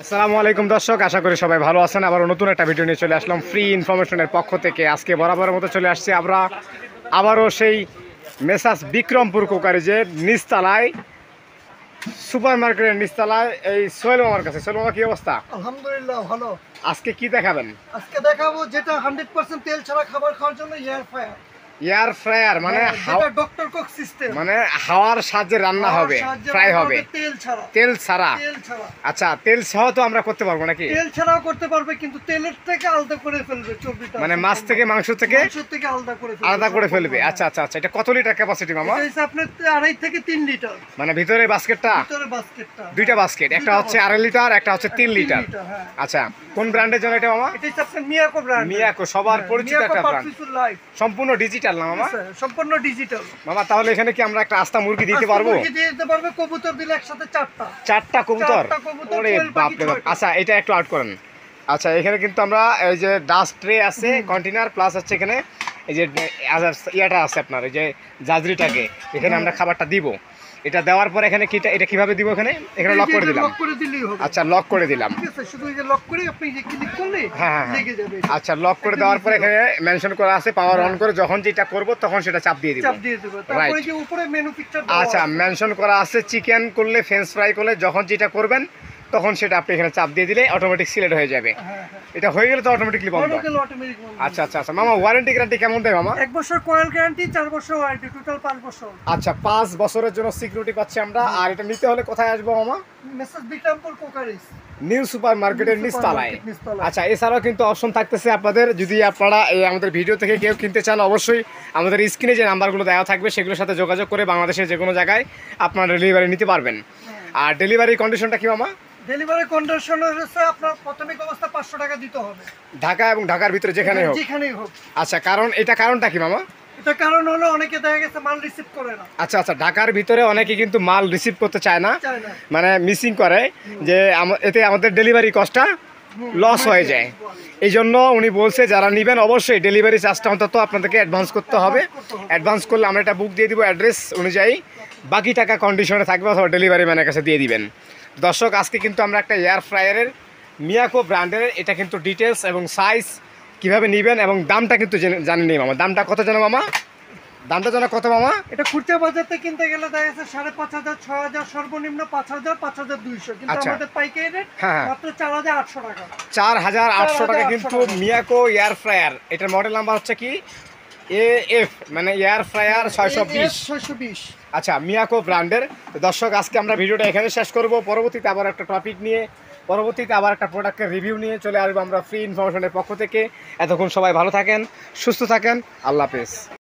আসসালামু আলাইকুম দর্শক, আশা করি সবাই ভালো আছেন। আবার নতুন একটা ভিডিও নিয়ে চলে আসলাম ফ্রি ইনফরমেশনের পক্ষ থেকে। আজকে বরাবরের মতো চলে আসছি আমরা আবারও সেই মেসাস বিক্রমপুর কোকারিজের নিচতলায়, সুপার মার্কেটের নিচতলায়, এই সোহেল মামার কাছে। সোহেল মামা, কি অবস্থা? আলহামদুলিল্লাহ ভালো। আজকে কি দেখাবেন? আজকে দেখাবো যেটা 100% তেল ছাড়া খাবার খাওয়ার জন্য এয়ার ফ্রায়ার। এয়ার ফ্রায়ার মানে যেটা ডক্টর কুক সিস্টেম, মানে হাওয়ার সাহায্যে রান্না হবে, ফ্রাই হবে, তেল ছাড়া। তেল ছাড়া। তেল ছাড়া। আচ্ছা, তেল ছাড়াও তো আমরা করতে পারবো নাকি? তেল ছাড়াও করতে পারবে, কিন্তু তেলের থেকে আলাদা করে ফেলবে চর্বিটা, মানে মাছ থেকে মাংস থেকে আলাদা করে ফেলবে। আচ্ছা আচ্ছা আচ্ছা, এটা কত লিটার ক্যাপাসিটি মামা? এটা হচ্ছে আপনার 2.5 থেকে 3 লিটার। মানে ভিতরে বাস্কেটটা, ভিতরে বাস্কেটটা দুইটা বাস্কেট, একটা হচ্ছে 2.5 লিটার, একটা হচ্ছে 3 লিটার। হ্যাঁ। আচ্ছা, কোন ব্র্যান্ডের জন্য এটা মামা? এটা হচ্ছে আপনার মিয়াকো ব্র্যান্ড। মিয়াকো সবার পরিচিত একটা ব্র্যান্ড, সম্পূর্ণ ডিজিটাল না মামা? সম্পূর্ণ ডিজিটাল মামা, তাহলে এখানে কি আমরা একটা আস্তা মুরগি দিতে পারবো? দিতে পারবে, কবুতর দিলে একসাথে চারটা কবুতর। ওরে বাপ রে বাপ। আচ্ছা, এটা একটু আউট করেন। আচ্ছা, এখানে কিন্তু আমরা এই যে ডাস্ট ট্রে আছে, কন্টেনার, প্লাস হচ্ছে এখানে এই যে ইয়াটা আছে আপনার, এই যে জাজরিটাকে এখানে আমরা খাবারটা দিব। এটা দেওয়ার পর এখানে কি, এটা কিভাবে দিব? এখানে লক করে দিলাম। আচ্ছা, লক করে দিলাম। শুধু এই যে লক করে আপনি যে ক্লিক করলে লেগে যাবে। আচ্ছা, লক করে দেওয়ার পর এখানে মেনশন করা আছে পাওয়ার অন করে যখন যেটা করব তখন সেটা চাপ দিয়ে দিব। তারপরে যে উপরে মেনু পিকচার আচ্ছা, মেনশন করা আছে চিকেন করলে, ফ্রেঞ্চ ফ্রাই করলে যখন যেটা করবেন তখন সেটা আপনি এখানে চাপ দিয়ে দিলে অটোমেটিক সিলেক্ট হয়ে যাবে। এটা হয়ে গেলে তো অটোমেটিকলি বন্ধ। আচ্ছা আচ্ছা আচ্ছা মামা, ওয়ারেন্টি গ্যারান্টি কেমন দেয় মামা? 1 বছর কয়েল গ্যারান্টি, 4 বছর ওয়ারেন্টি, টোটাল 5 বছর। আচ্ছা, 5 বছরের জন্য সিকিউরিটি পাচ্ছি আমরা। আর এটা নিতে হলে কোথায় আসবো মামা? Messrs Bikrampur crockeries, new super মার্কেটের নিচতলায়। আচ্ছা, এছাড়াও কিন্তু অপশন থাকতেছে আপনাদের, যদি আপনারা এই আমাদের ভিডিও থেকে কেউ কিনতে চান, অবশ্যই আমাদের স্ক্রিনে যে নাম্বারগুলো দেওয়া থাকবে সেগুলোর সাথে যোগাযোগ করে বাংলাদেশের যে কোনো জায়গায় আপনারা ডেলিভারি নিতে পারবেন। আর ডেলিভারি কন্ডিশনটা কি মামা? ডেলিভারি কন্ডিশন হচ্ছে আপনার প্রাথমিক অবস্থা 500 টাকা দিতে হবে, ঢাকা এবং ঢাকার ভিতরে যেখানেই হোক। আচ্ছা, কারণটা কি মামা? এটা কারণ হলো অনেকে দেখা গেছে মাল রিসিভ করে না। আচ্ছা আচ্ছা, ঢাকার ভিতরে অনেকে কিন্তু মাল রিসিভ করতে চায় না, মানে মিসিং করে, যে এতে আমাদের ডেলিভারি কস্টটা লস হয়ে যায়। এই জন্য উনি বলছে যারা নেবেন অবশ্যই ডেলিভারি চার্জটা অন্তত আপনাদেরকে অ্যাডভান্স করতে হবে। অ্যাডভান্স করলে আমরা একটা বুক দিয়ে দিব অ্যাড্রেস অনুযায়ী, বাকি টাকা কন্ডিশনে থাকবে অথবা ডেলিভারি ম্যানের কাছে দিয়ে দিবেন। দর্শক, আজকে কিন্তু আমরা একটা এয়ার ফ্রায়ারের মিয়াকো ব্র্যান্ডের, এটা কিন্তু ডিটেলস এবং সাইজ কীভাবে নেবেন এবং দামটা কিন্তু জানি নেই মামা। দামটা কত জানো মামা? দামটা জানা কত মামা? এটা খুচরা বাজারতে কিনতে গেলে দেখা যাচ্ছে 5,500, 6,000, সর্বনিম্ন 5,000, 5,200, কিন্তু আমাদের পাইকারি রেট মাত্র 4,800 টাকা। 4,800 টাকা কিন্তু মিয়াকো এয়ার ফ্রায়ার। এটার মডেল নাম্বার হচ্ছে কি AF, মানে এয়ার ফ্রায়ার 620। আচ্ছা, মিয়াকো ব্র্যান্ডের। দর্শক, আজকে আমরা ভিডিওটা এখানে শেষ করব। পরবর্তীতে আবার একটা টপিক নিয়ে, পরবর্তীতে আবার একটা প্রোডাক্টের রিভিউ নিয়ে চলে আসবো আমরা ফ্রি ইনফরমেশনের পক্ষ থেকে। এতক্ষণ সবাই ভালো থাকেন, সুস্থ থাকেন, আল্লাহ হাফেজ।